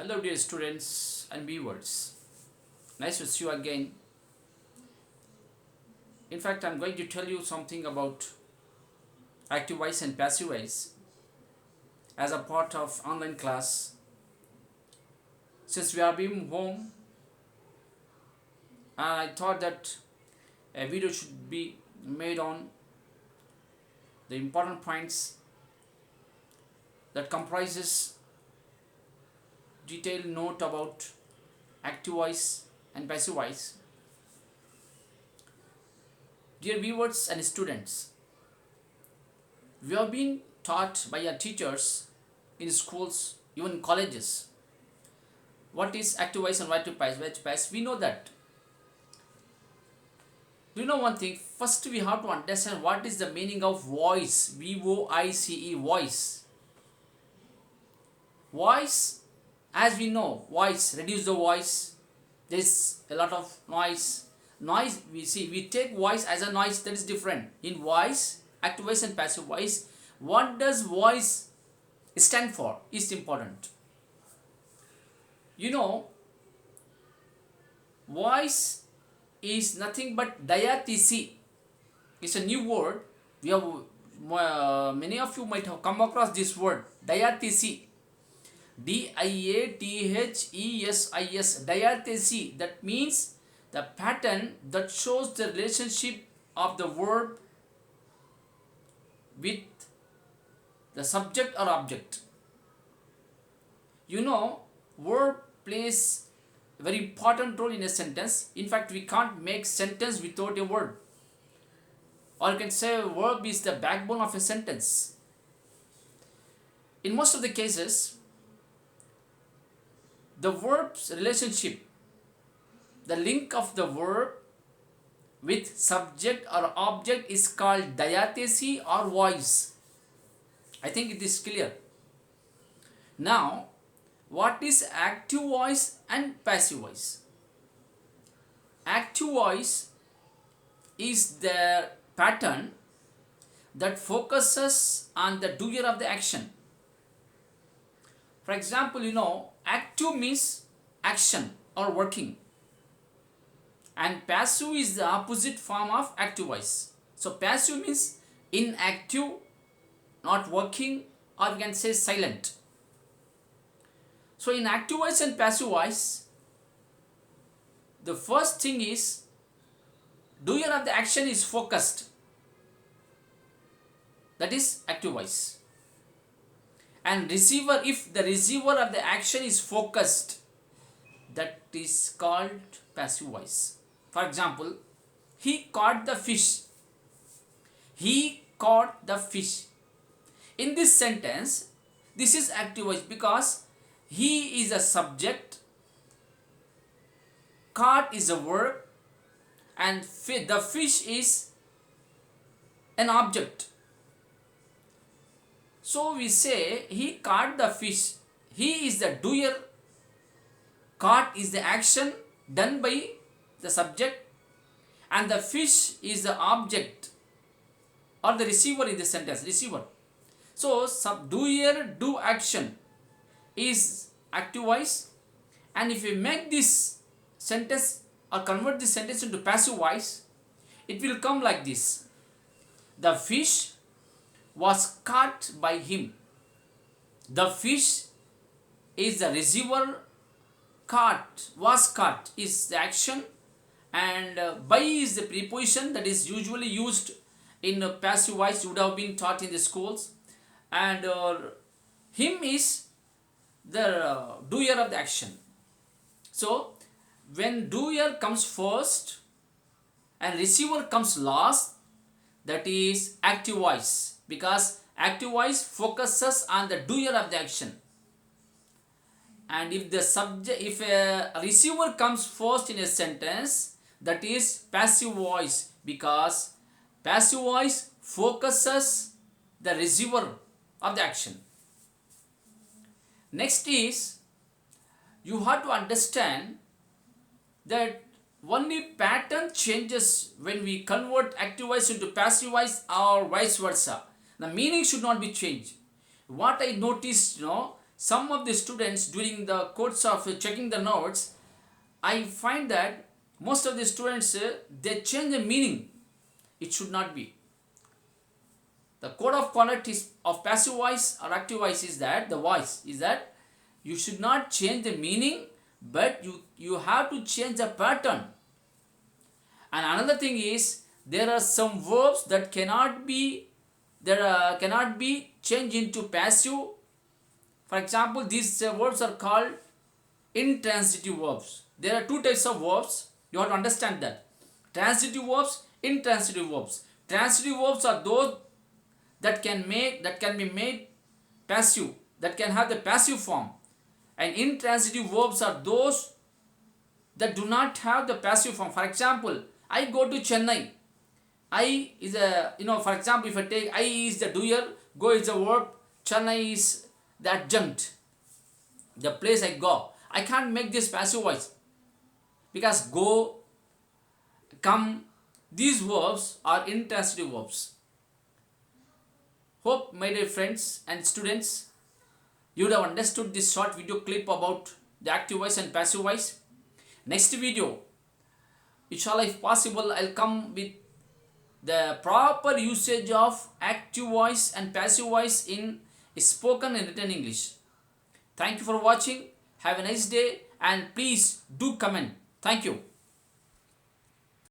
Hello dear students and viewers. Nice to see you again. In fact, I'm going to tell you something about active voice and passive voice as a part of online class. Since we are being home, I thought that a video should be made on the important points that comprises detailed note about active voice and passive voice. Dear viewers and students, we have been taught by our teachers in schools, even colleges, what is active voice and what is passive voice. We know that. Do you know one thing? First, we have to understand what is the meaning of voice. V-O-I-C-E, voice. Voice, as we know, voice, reduce the voice. There is a lot of noise. Noise, we take voice as a noise, that is different. In voice, active voice and passive voice, what does voice stand for is important. You know, voice is nothing but diathesis. It's a new word. We have many of you might have come across this word, diathesis. D-I-A-T-H-E-S-I-S, diathesis. That means the pattern that shows the relationship of the verb with the subject or object. You know, verb plays a very important role in a sentence. In fact, we can't make sentence without a word. Or you can say a verb is the backbone of a sentence. In most of the cases, the verb's relationship, the link of the verb with subject or object is called diathesis or voice. I think it is clear. Now, what is active voice and passive voice? Active voice is the pattern that focuses on the doer of the action. For example, you know, active means action or working, and passive is the opposite form of active voice. So passive means inactive, not working, or we can say silent. So in active voice and passive voice, the first thing is doer of the action is focused. That is active voice. And receiver, if the receiver of the action is focused, that is called passive voice. For example, he caught the fish. He caught the fish. In this sentence, this is active voice because he is a subject, caught is a verb, and the fish is an object. So we say he caught the fish. He is the doer. Caught is the action done by the subject, and the fish is the object or the receiver in the sentence, receiver. So doer do action is active voice, and if we make this sentence or convert this sentence into passive voice, it will come like this: the fish was caught by him. The fish is the receiver, caught, was caught is the action, and by is the preposition that is usually used in passive voice. You would have been taught in the schools, and him is the doer of the action. So when doer comes first and receiver comes last, that is active voice, because active voice focuses on the doer of the action. And if a receiver comes first in a sentence, that is passive voice, because passive voice focuses the receiver of the action. Next is, you have to understand that only pattern changes when we convert active voice into passive voice or vice versa. The meaning should not be changed. What I noticed, some of the students during the course of checking the notes, I find that most of the students they change the meaning. It should not be. The code of conduct is of passive voice or active voice is that the voice is that you should not change the meaning, but you have to change the pattern. And another thing is there are some verbs that cannot be changed into passive. For example, these verbs are called intransitive verbs. There are two types of verbs. You have to understand that. Transitive verbs, intransitive verbs. Transitive verbs are those that can be made passive, that can have the passive form. And intransitive verbs are those that do not have the passive form. For example, I go to Chennai. I is a, for example, if I take I is the doer, go is the verb, Chennai is the adjunct, the place I go. I can't make this passive voice because go, come, these verbs are intransitive verbs. Hope, my dear friends and students, you would have understood this short video clip about the active voice and passive voice. Next video, inshallah, if possible, I'll come with the proper usage of active voice and passive voice in spoken and written English. Thank you for watching. Have a nice day and please do comment. Thank you.